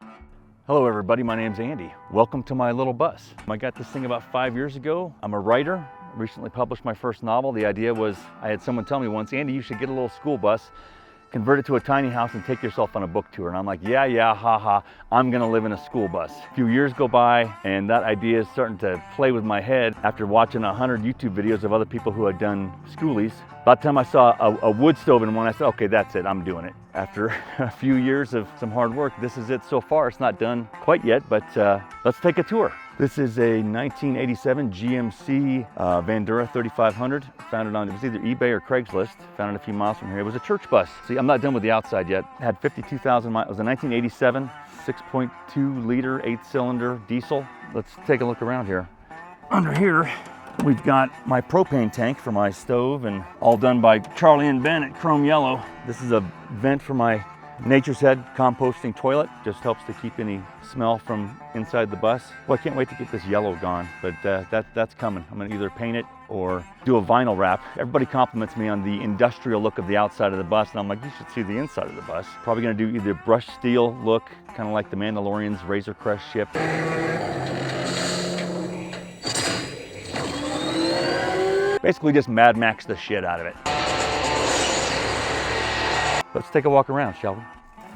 Hello everybody, my name's Andy. Welcome to my little bus. I got this thing about 5 years ago. I'm a writer, recently published my first novel. The idea was, I had someone tell me once, Andy, you should get a little school bus, convert it to a tiny house and take yourself on a book tour. And I'm like, yeah, haha, I'm gonna live in a school bus. A few years go by and that idea is starting to play with my head after watching 100 YouTube videos of other people who had done schoolies. By the time I saw a wood stove in one, I said, okay, that's it, I'm doing it. After a few years of some hard work, this is it so far. It's not done quite yet, but let's take a tour. This is a 1987 GMC Vandura 3500. Found it on, it was either eBay or Craigslist. Found it a few miles from here. It was a church bus. See, I'm not done with the outside yet. It had 52,000 miles. It was a 1987 6.2 liter, 8-cylinder diesel. Let's take a look around here. Under here, we've got my propane tank for my stove, and all done by Charlie and Ben at Chrome Yellow. This is a vent for my Nature's Head composting toilet. Just helps to keep any smell from inside the bus. Well, I can't wait to get this yellow gone, but that's coming. I'm gonna either paint it or do a vinyl wrap. Everybody compliments me on the industrial look of the outside of the bus, and I'm like, you should see the inside of the bus. Probably gonna do either brushed steel look, kind of like the Mandalorian's Razor Crest ship. Basically just Mad Max the shit out of it. Let's take a walk around, shall we?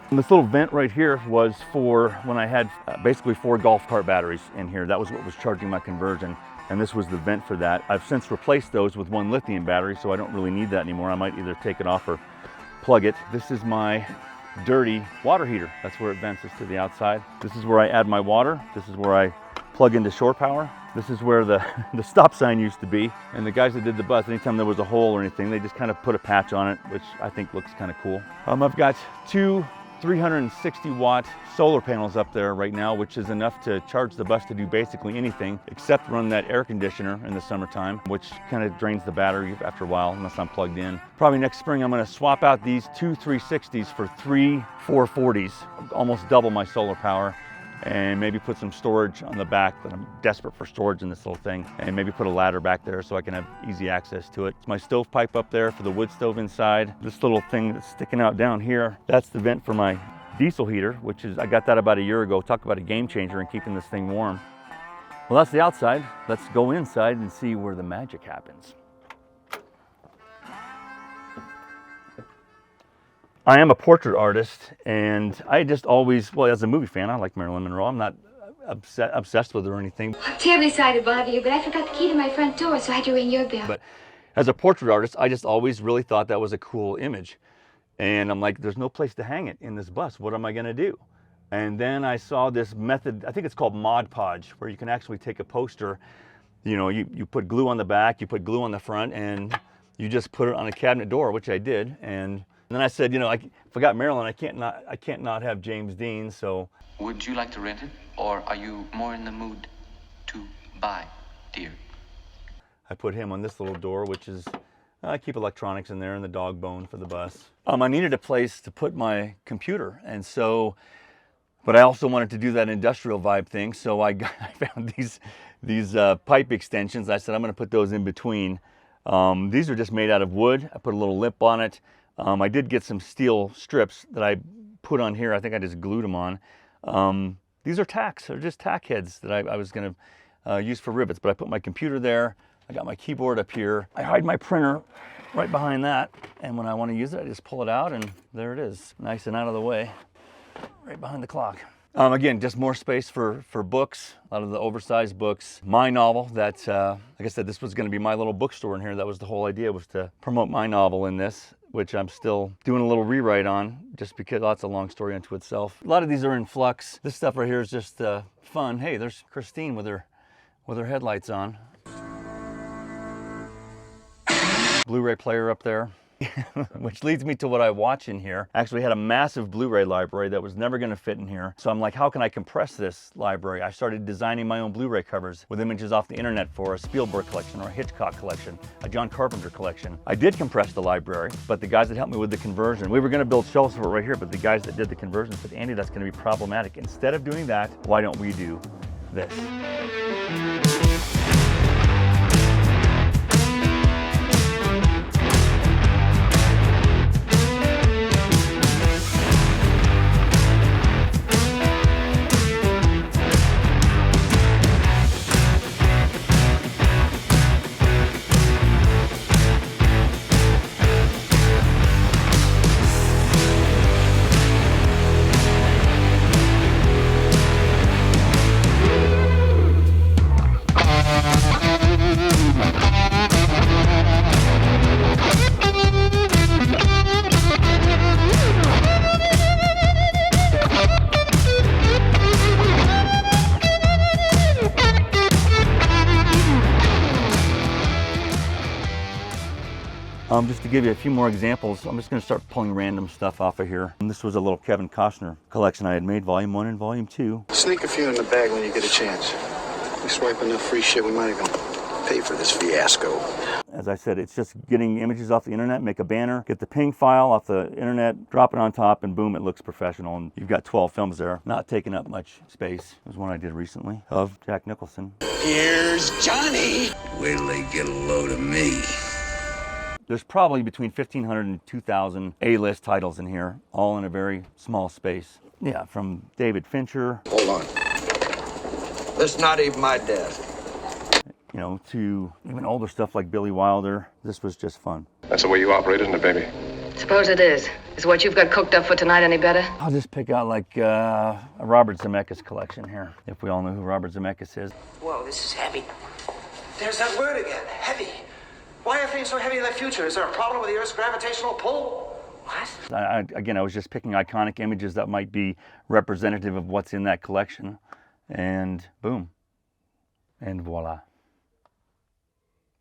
And this little vent right here was for when I had basically 4 golf cart batteries in here. That was what was charging my conversion, and this was the vent for that. I've since replaced those with 1 lithium battery, so I don't really need that anymore. I might either take it off or plug it. This is my dirty water heater. That's where it vents us to the outside. This is where I add my water. This is where I plug into shore power. This is where the stop sign used to be. And the guys that did the bus, anytime there was a hole or anything, they just kind of put a patch on it, which I think looks kind of cool. I've got 2 360-watt solar panels up there right now, which is enough to charge the bus to do basically anything except run that air conditioner in the summertime, which kind of drains the battery after a while unless I'm plugged in. Probably next spring I'm going to swap out these 2 360s for 3 440s, almost double my solar power, and maybe put some storage on the back. But I'm desperate for storage in this little thing, and maybe put a ladder back there so I can have easy access to it. It's my stovepipe up there for the wood stove inside. This little thing that's sticking out down here, that's the vent for my diesel heater, which is, I got that about a year ago. Talk about a game changer in keeping this thing warm. Well, that's the outside. Let's go inside and see where the magic happens. I am a portrait artist, and I just always, well, as a movie fan, I like Marilyn Monroe. I'm not obsessed with her or anything. I'm terribly sorry to bother you, but I forgot the key to my front door, so I had to ring your bell. But as a portrait artist, I just always really thought that was a cool image. And I'm like, there's no place to hang it in this bus. What am I gonna do? And then I saw this method, I think it's called Mod Podge, where you can actually take a poster, you know, you put glue on the back, you put glue on the front, and you just put it on a cabinet door, which I did. And then I said, you know, I forgot Marilyn, I can't not have James Dean, so. Would you like to rent it, or are you more in the mood to buy, dear? I put him on this little door, which is, I keep electronics in there and the dog bone for the bus. I needed a place to put my computer, and so, but I also wanted to do that industrial vibe thing, so I found these pipe extensions. I said, I'm gonna put those in between. These are just made out of wood. I put a little lip on it. I did get some steel strips that I put on here. I think I just glued them on. These are tacks. They're just tack heads that I was going to use for rivets. But I put my computer there. I got my keyboard up here. I hide my printer right behind that. And when I want to use it, I just pull it out, and there it is. Nice and out of the way, right behind the clock. Again, just more space for books, a lot of the oversized books. My novel that, like I said, this was going to be my little bookstore in here. That was the whole idea, was to promote my novel in this, which I'm still doing a little rewrite on, just because that's a long story unto itself. A lot of these are in flux. This stuff right here is just fun. Hey, there's Christine with her headlights on. Blu-ray player up there. Which leads me to what I watch in here. I actually had a massive Blu-ray library that was never going to fit in here. So I'm like, how can I compress this library? I started designing my own Blu-ray covers with images off the internet for a Spielberg collection or a Hitchcock collection, a John Carpenter collection. I did compress the library, but the guys that helped me with the conversion, we were going to build shelves for it right here, but the guys that did the conversion said, Andy, that's going to be problematic. Instead of doing that, why don't we do this? Just to give you a few more examples, I'm just going to start pulling random stuff off of here. And this was a little Kevin Costner collection I had made, Volume 1 and Volume 2. Sneak a few in the bag when you get a chance. We swipe enough free shit, we might even pay for this fiasco. As I said, it's just getting images off the internet, make a banner, get the ping file off the internet, drop it on top, and boom, it looks professional. And you've got 12 films there, not taking up much space. There's one I did recently of Jack Nicholson. Here's Johnny. Wait till they get a load of me. There's probably between 1,500 and 2,000 A-list titles in here, all in a very small space. Yeah, from David Fincher. Hold on. That's not even my desk. You know, to even older stuff like Billy Wilder. This was just fun. That's the way you operate, isn't it, baby? Suppose it is. Is what you've got cooked up for tonight any better? I'll just pick out like a Robert Zemeckis collection here, if we all know who Robert Zemeckis is. Whoa, this is heavy. There's that word again, heavy. Why are things so heavy in the future? Is there a problem with the Earth's gravitational pull? What? Again, I was just picking iconic images that might be representative of what's in that collection. And boom. And voila.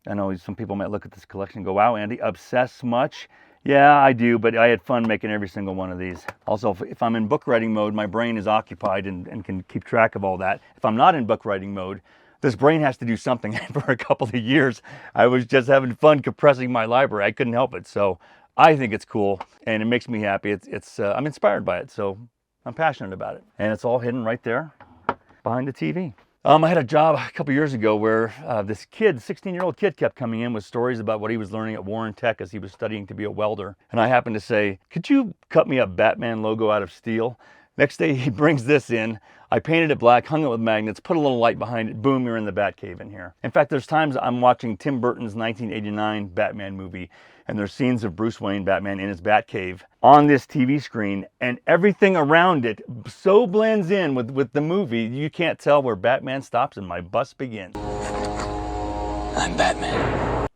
I know some people might look at this collection and go, wow, Andy, obsessed much? Yeah, I do, but I had fun making every single one of these. Also, if I'm in book writing mode, my brain is occupied and can keep track of all that. If I'm not in book writing mode, this brain has to do something. For a couple of years, I was just having fun compressing my library. I couldn't help it. So I think it's cool, and it makes me happy. I'm inspired by it, so I'm passionate about it. And it's all hidden right there behind the TV. I had a job a couple years ago where this kid, 16-year-old kid, kept coming in with stories about what he was learning at Warren Tech as he was studying to be a welder. And I happened to say, could you cut me a Batman logo out of steel? Next day he brings this in. I painted it black, hung it with magnets, put a little light behind it. Boom, you're in the Batcave in here. In fact, there's times I'm watching Tim Burton's 1989 Batman movie, and there's scenes of Bruce Wayne, Batman, in his Batcave on this TV screen, and everything around it so blends in with the movie, you can't tell where Batman stops and my bus begins. I'm Batman.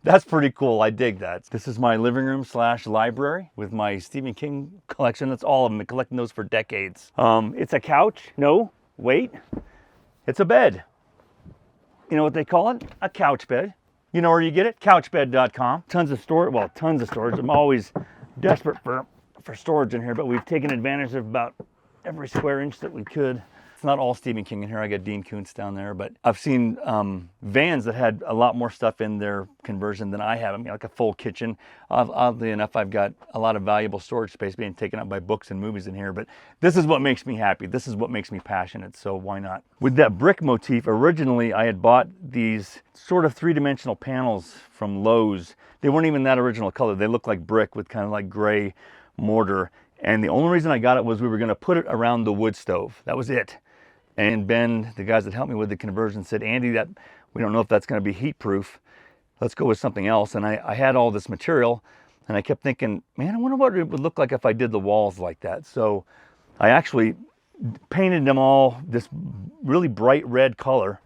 That's pretty cool. I dig that. This is my living room / library with my Stephen King collection. That's all of them. I've been collecting those for decades. It's a couch. No, wait. It's a bed. You know what they call it? A couch bed. You know where you get it? Couchbed.com. Tons of storage. I'm always desperate for storage in here, but we've taken advantage of about every square inch that we could. It's not all Stephen King in here. I got Dean Koontz down there, but I've seen vans that had a lot more stuff in their conversion than I have. I mean, like a full kitchen. Oddly enough, I've got a lot of valuable storage space being taken up by books and movies in here, but this is what makes me happy. This is what makes me passionate, so why not? With that brick motif, originally I had bought these sort of three-dimensional panels from Lowe's. They weren't even that original color. They looked like brick with kind of like gray mortar. And the only reason I got it was we were going to put it around the wood stove. That was it. And Ben, the guys that helped me with the conversion, said, Andy, that we don't know if that's going to be heat proof. Let's go with something else. And I had all this material, and I kept thinking, man, I wonder what it would look like if I did the walls like that. So I actually painted them all this really bright red color,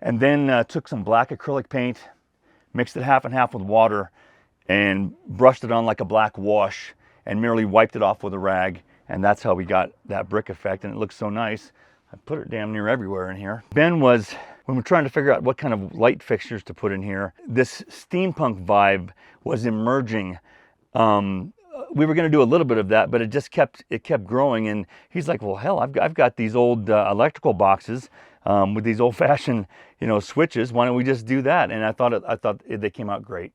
and then took some black acrylic paint, mixed it half and half with water, and brushed it on like a black wash, and merely wiped it off with a rag. And that's how we got that brick effect, and it looks so nice. I put it damn near everywhere in here. Ben was, when we're trying to figure out what kind of light fixtures to put in here, this steampunk vibe was emerging. We were going to do a little bit of that, but it kept growing. And he's like, well, hell, I've got these old electrical boxes with these old-fashioned, switches. Why don't we just do that? And I thought they came out great.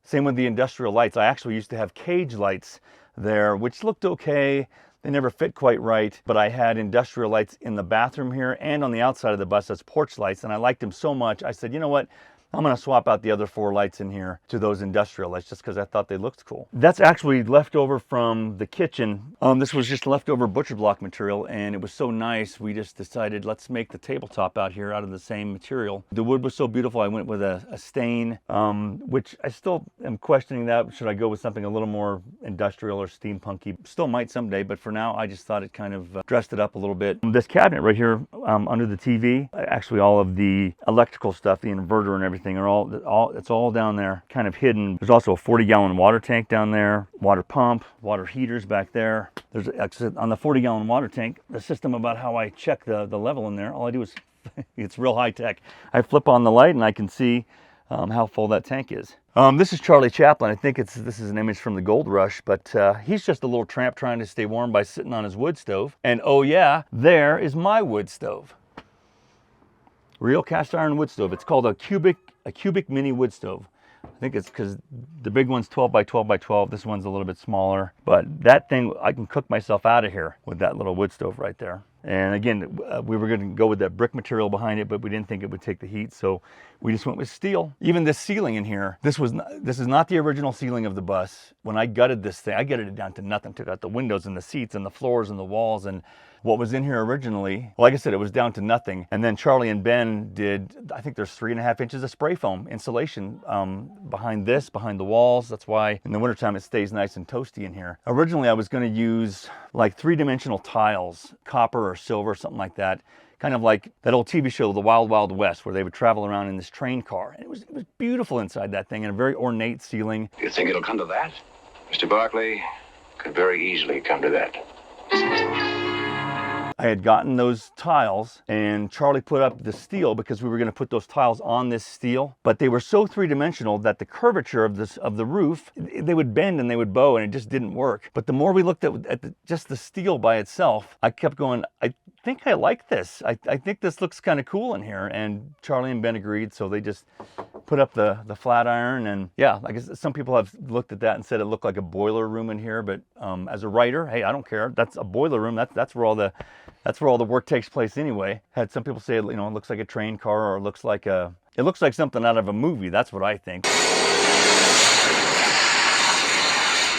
Same with the industrial lights. I actually used to have cage lights there, which looked okay. They never fit quite right, but I had industrial lights in the bathroom here and on the outside of the bus as porch lights, and I liked them so much, I said, you know what? I'm going to swap out the other 4 lights in here to those industrial lights just because I thought they looked cool. That's actually left over from the kitchen. This was just leftover butcher block material, and it was so nice, we just decided let's make the tabletop out here out of the same material. The wood was so beautiful, I went with a stain, which I still am questioning that. Should I go with something a little more industrial or steampunky? Still might someday, but for now, I just thought it kind of dressed it up a little bit. This cabinet right here under the TV, actually all of the electrical stuff, the inverter and everything, it's all down there, kind of hidden. There's also a 40-gallon water tank down there, water pump, water heaters back there. There's on the 40-gallon water tank, the system about how I check the level in there. All I do is, it's real high tech. I flip on the light and I can see how full that tank is. This is Charlie Chaplin. I think this is an image from the Gold Rush, but he's just a little tramp trying to stay warm by sitting on his wood stove. And oh yeah, there is my wood stove. Real cast iron wood stove. It's called a cubic mini wood stove. I think it's because the big one's 12 by 12 by 12. This one's a little bit smaller, but that thing, I can cook myself out of here with that little wood stove right there. And again, we were going to go with that brick material behind it, but we didn't think it would take the heat, so we just went with steel. Even this ceiling in here, this is not the original ceiling of the bus. When I gutted this thing, I gutted it down to nothing. Took out the windows and the seats and the floors and the walls, and what was in here originally, well, like I said, it was down to nothing. And then Charlie and Ben did, I think there's 3.5 inches of spray foam insulation behind the walls. That's why in the wintertime it stays nice and toasty in here. Originally I was going to use like 3-dimensional tiles, copper or silver, something like that. Kind of like that old TV show, The Wild Wild West, where they would travel around in this train car. And it was beautiful inside that thing, and a very ornate ceiling. You think it'll come to that? Mr. Barkley, could very easily come to that. I had gotten those tiles, and Charlie put up the steel because we were going to put those tiles on this steel, but they were so three-dimensional that the curvature of the roof, they would bend and they would bow, and it just didn't work. But the more we looked at just the steel by itself, I kept going, I think I like this. I think this looks kind of cool in here. And Charlie and Ben agreed, so they just put up the flat iron. And yeah, I guess some people have looked at that and said it looked like a boiler room in here, but as a writer, hey, I don't care. That's a boiler room. That's where all the work takes place anyway. Had some people say, it looks like a train car, or it looks like something out of a movie. That's what I think.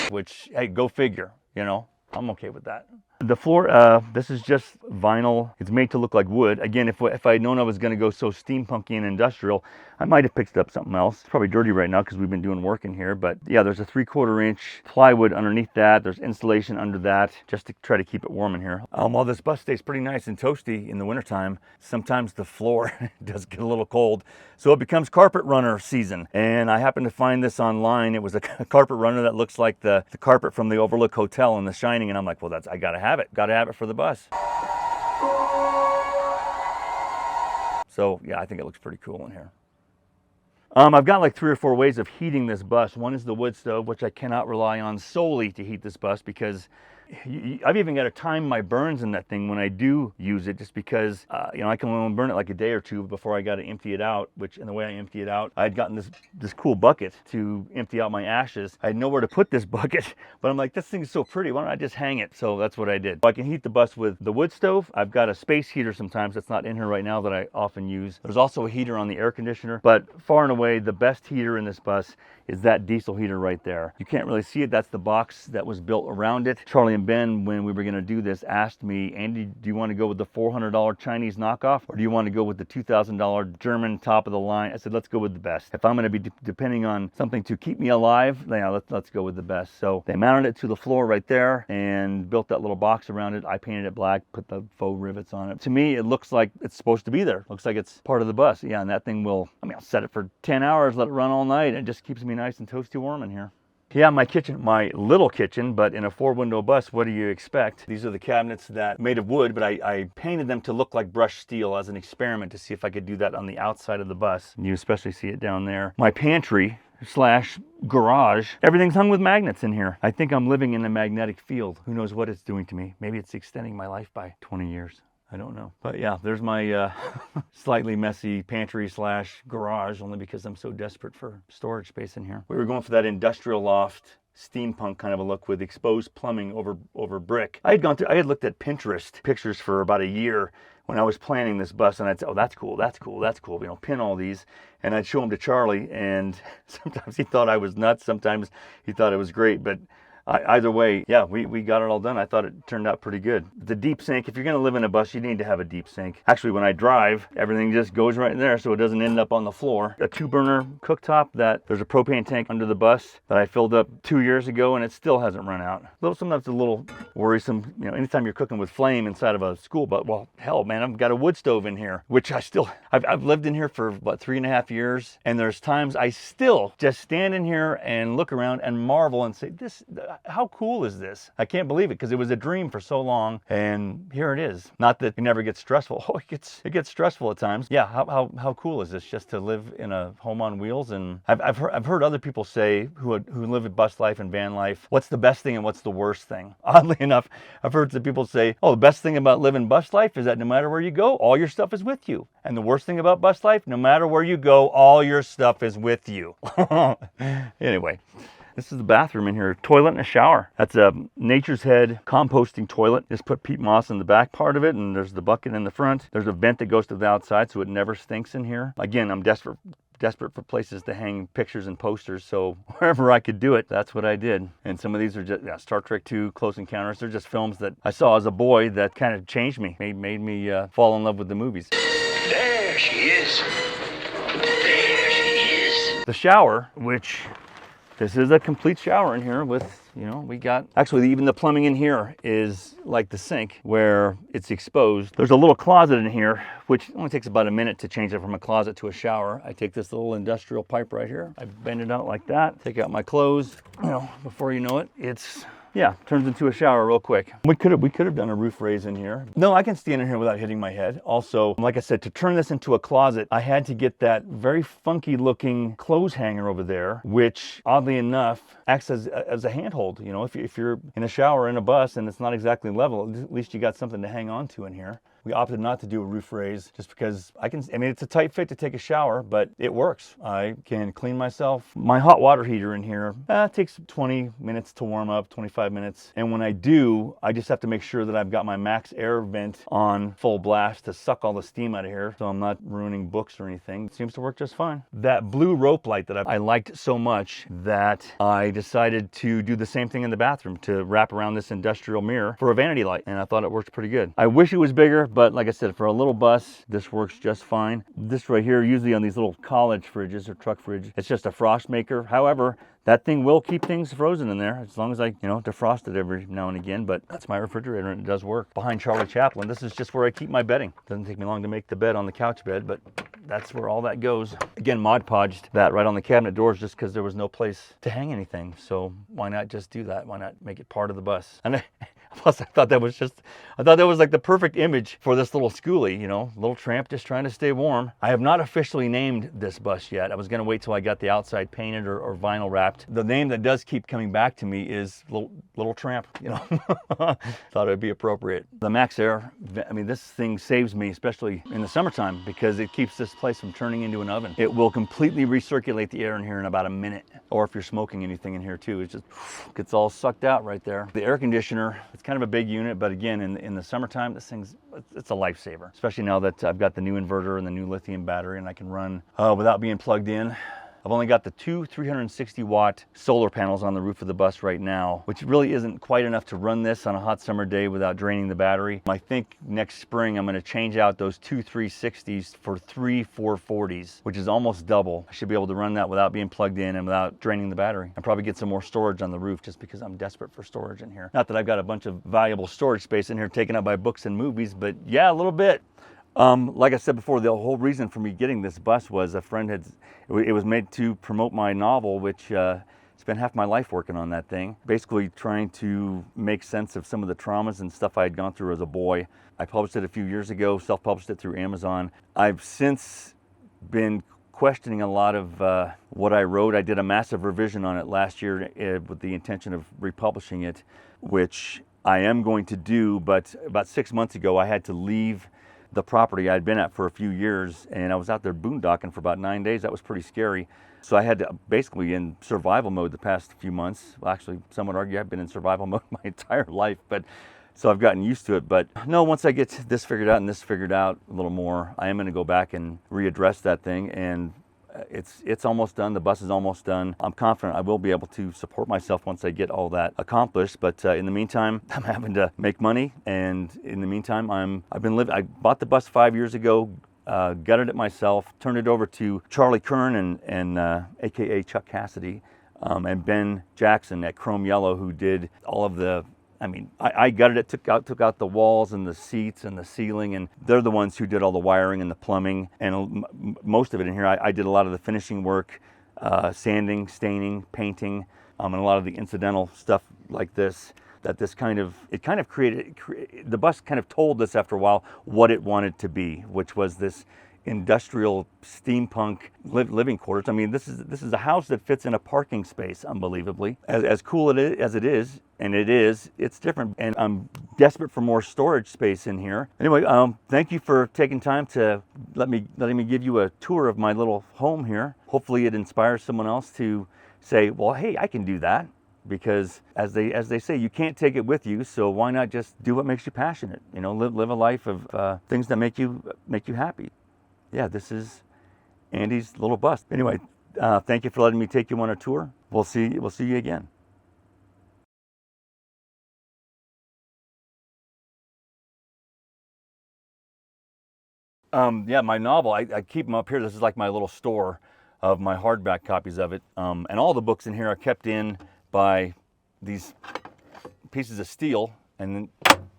Which, hey, go figure, I'm okay with that. The floor, this is just vinyl. It's made to look like wood. Again, if I had known I was going to go so steampunky and industrial, I might have picked up something else. It's probably dirty right now because we've been doing work in here. But yeah, there's a 3/4 inch plywood underneath that. There's insulation under that just to try to keep it warm in here. While this bus stays pretty nice and toasty in the wintertime, sometimes the floor does get a little cold. So it becomes carpet runner season. And I happened to find this online. It was a carpet runner that looks like the carpet from the Overlook Hotel in The Shining. And I'm like, well, I got to have it. Got to have it for the bus. So yeah, I think it looks pretty cool in here. I've got like 3 or 4 ways of heating this bus. One is the wood stove, which I cannot rely on solely to heat this bus because I've even got to time my burns in that thing when I do use it, just because I can only burn it like a day or two before I got to empty it out. Which, in the way I empty it out, I had gotten this cool bucket to empty out my ashes. I had nowhere to put this bucket, but I'm like, this thing is so pretty, why don't I just hang it? So that's what I did. I can heat the bus with the wood stove. I've got a space heater sometimes that's not in here right now that I often use. There's also a heater on the air conditioner, but far and away the best heater in this bus is that diesel heater right there. You can't really see it. That's the box that was built around it. Charlie and Ben, when we were going to do this, asked me, Andy, do you want to go with the $400 Chinese knockoff, or do you want to go with the $2,000 German top of the line? I said, let's go with the best. If I'm going to be depending on something to keep me alive, yeah, let's go with the best. So they mounted it to the floor right there and built that little box around it. I painted it black, put the faux rivets on it. To me, it looks like it's supposed to be there. Looks like it's part of the bus. Yeah, and that thing I'll set it for 10 hours, let it run all night, and it just keeps me nice and toasty warm in here. Yeah, my kitchen, my little kitchen, but in a 4-window bus, what do you expect? These are the cabinets that made of wood, but I painted them to look like brushed steel as an experiment to see if I could do that on the outside of the bus. You especially see it down there. My pantry / garage, everything's hung with magnets in here. I think I'm living in a magnetic field. Who knows what it's doing to me? Maybe it's extending my life by 20 years. I don't know. But yeah, there's my slightly messy pantry / garage, only because I'm so desperate for storage space in here. We were going for that industrial loft, steampunk kind of a look with exposed plumbing over brick. I had looked at Pinterest pictures for about a year when I was planning this bus, and I'd say, oh, that's cool, that's cool, that's cool. Pin all these, and I'd show them to Charlie, and sometimes he thought I was nuts, sometimes he thought it was great, but either way, yeah, we got it all done. I thought it turned out pretty good. The deep sink, if you're going to live in a bus, you need to have a deep sink. Actually, when I drive, everything just goes right in there so it doesn't end up on the floor. A 2-burner cooktop there's a propane tank under the bus that I filled up 2 years ago, and it still hasn't run out. Sometimes it's a little worrisome, anytime you're cooking with flame inside of a school bus. Well, hell, man, I've got a wood stove in here, which I've lived in here for about 3.5 years, and there's times I still just stand in here and look around and marvel and say, how cool is this? I can't believe it because it was a dream for so long, and here it is. Not that it never gets stressful. Oh, it gets stressful at times. Yeah, how cool is this just to live in a home on wheels? And I've heard other people say who live a bus life and van life, what's the best thing and what's the worst thing? Oddly enough, I've heard some people say, oh, the best thing about living bus life is that no matter where you go, all your stuff is with you. And the worst thing about bus life, no matter where you go, all your stuff is with you. Anyway, this is the bathroom in here, toilet and a shower. That's a Nature's Head composting toilet. Just put peat moss in the back part of it, and there's the bucket in the front. There's a vent that goes to the outside so it never stinks in here. Again, I'm desperate for places to hang pictures and posters, so wherever I could do it, that's what I did. And some of these are just Star Trek II, Close Encounters. They're just films that I saw as a boy that kind of changed me, made me fall in love with the movies. There she is. There she is. The shower, which this is a complete shower in here with, we got, actually even the plumbing in here is like the sink where it's exposed. There's a little closet in here, which only takes about a minute to change it from a closet to a shower. I take this little industrial pipe right here. I bend it out like that, take out my clothes. Before you know it, turns into a shower real quick. We could have done a roof raise in here. No, I can stand in here without hitting my head. Also, like I said, to turn this into a closet, I had to get that very funky looking clothes hanger over there, which oddly enough acts as a handhold. If you're in a shower in a bus and it's not exactly level, at least you got something to hang on to in here. We opted not to do a roof raise just because it's a tight fit to take a shower, but it works. I can clean myself. My hot water heater in here takes 20 minutes to warm up, 25 minutes. And when I do, I just have to make sure that I've got my max air vent on full blast to suck all the steam out of here so I'm not ruining books or anything. It seems to work just fine. That blue rope light that I liked so much that I decided to do the same thing in the bathroom, to wrap around this industrial mirror for a vanity light. And I thought it worked pretty good. I wish it was bigger, but like I said, for a little bus, this works just fine. This right here, usually on these little college fridges or truck fridge, it's just a frost maker. However, that thing will keep things frozen in there as long as I, defrost it every now and again, but that's my refrigerator and it does work. Behind Charlie Chaplin, this is just where I keep my bedding. Doesn't take me long to make the bed on the couch bed, but that's where all that goes. Again, Mod Podged that right on the cabinet doors just because there was no place to hang anything. So why not just do that? Why not make it part of the bus? And plus, I thought that was like the perfect image for this little schoolie, little tramp just trying to stay warm. I have not officially named this bus yet. I was going to wait till I got the outside painted or vinyl wrapped. The name that does keep coming back to me is Little Tramp, Thought it would be appropriate. The Max Air, this thing saves me, especially in the summertime, because it keeps this place from turning into an oven. It will completely recirculate the air in here in about a minute. Or if you're smoking anything in here too, it just gets all sucked out right there. The air conditioner, it's kind of a big unit, but again, in the summertime, it's a lifesaver, especially now that I've got the new inverter and the new lithium battery and I can run without being plugged in. I've only got the two 360 watt solar panels on the roof of the bus right now, which really isn't quite enough to run this on a hot summer day without draining the battery. I think next spring I'm going to change out those two 360s for three 440s, which is almost double. I should be able to run that without being plugged in and without draining the battery. And probably get some more storage on the roof just because I'm desperate for storage in here. Not that I've got a bunch of valuable storage space in here taken up by books and movies, but yeah, a little bit. Like I said before, the whole reason for me getting this bus was a friend it was made to promote my novel, which spent half my life working on that thing. Basically trying to make sense of some of the traumas and stuff I had gone through as a boy. I published it a few years ago, self-published it through Amazon. I've since been questioning a lot of what I wrote. I did a massive revision on it last year with the intention of republishing it, which I am going to do, but about 6 months ago I had to leave the property I'd been at for a few years, and I was out there boondocking for about 9 days. That was pretty scary. So I had to basically in survival mode the past few months. Well, actually, some would argue I've been in survival mode my entire life, but so I've gotten used to it. But no, once I get this figured out and this figured out a little more, I am going to go back and readdress that thing. And it's almost done. The bus is almost done. I'm confident I will be able to support myself once I get all that accomplished. But in the meantime, I'm having to make money. And in the meantime, I bought the bus 5 years ago, gutted it myself, turned it over to Charlie Kern and AKA Chuck Cassady, and Ben Jackson at Chrome Yellow, who did all of the, I gutted it, took out the walls and the seats and the ceiling, and they're the ones who did all the wiring and the plumbing and most of it in here. I did a lot of the finishing work, sanding, staining, painting, and a lot of the incidental stuff like this. That this kind of created, the bus kind of told us after a while what it wanted to be, which was this industrial steampunk living quarters. I mean, this is a house that fits in a parking space, unbelievably. As cool as it is, and it's different. And I'm desperate for more storage space in here. Anyway, thank you for taking time to letting me give you a tour of my little home here. Hopefully, it inspires someone else to say, well, hey, I can do that. Because as they say, you can't take it with you, so why not just do what makes you passionate? You know, live a life of things that make you happy. Yeah, this is Andy's little bus. Anyway, thank you for letting me take you on a tour. We'll see you again. Yeah, my novel, I keep them up here. This is like my little store of my hardback copies of it. And all the books in here are kept in by these pieces of steel, and then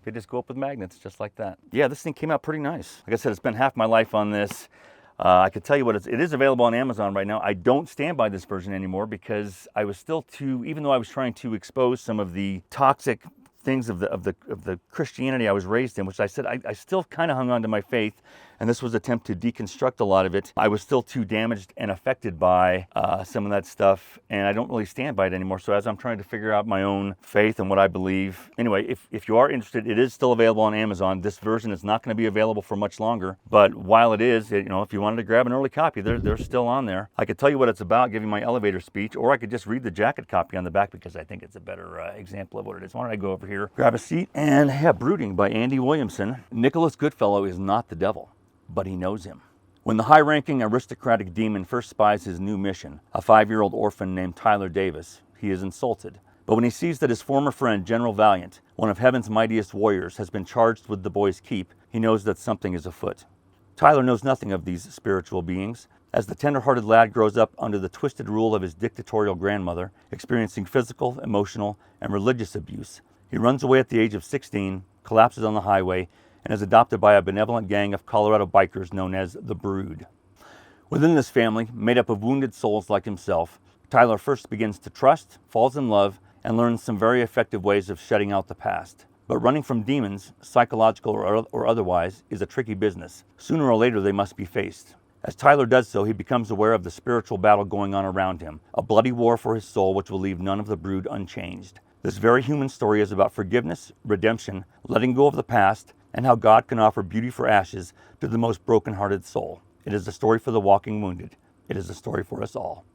they just go up with magnets just like that. Yeah, this thing came out pretty nice. Like I said, it's been half my life on this. I could tell you what it is available on Amazon right now. I don't stand by this version anymore because I was still even though I was trying to expose some of the toxic things of the Christianity I was raised in, which I said I still kind of hung on to my faith, and this was an attempt to deconstruct a lot of it. I was still too damaged and affected by some of that stuff, and I don't really stand by it anymore. So as I'm trying to figure out my own faith and what I believe, anyway, if you are interested, it is still available on Amazon. This version is not going to be available for much longer, but while it is, you know, if you wanted to grab an early copy, they're still on there. I could tell you what it's about, give you my elevator speech, or I could just read the jacket copy on the back because I think it's a better example of what it is. Why don't I go over here, grab a seat, and yeah, Brooding by Andy Williamson. Nicholas Goodfellow is not the devil, but he knows him. When the high-ranking aristocratic demon first spies his new mission, a 5-year-old orphan named Tyler Davis, he is insulted. But when he sees that his former friend, General Valiant, one of heaven's mightiest warriors, has been charged with the boy's keep, he knows that something is afoot. Tyler knows nothing of these spiritual beings. As the tender-hearted lad grows up under the twisted rule of his dictatorial grandmother, experiencing physical, emotional, and religious abuse, he runs away at the age of 16, collapses on the highway, and is adopted by a benevolent gang of Colorado bikers known as the Brood. Within this family, made up of wounded souls like himself, Tyler first begins to trust, falls in love, and learns some very effective ways of shutting out the past. But running from demons, psychological or otherwise, is a tricky business. Sooner or later they must be faced. As Tyler does so, he becomes aware of the spiritual battle going on around him, a bloody war for his soul which will leave none of the Brood unchanged. This very human story is about forgiveness, redemption, letting go of the past, and how God can offer beauty for ashes to the most broken-hearted soul. It is a story for the walking wounded. It is a story for us all.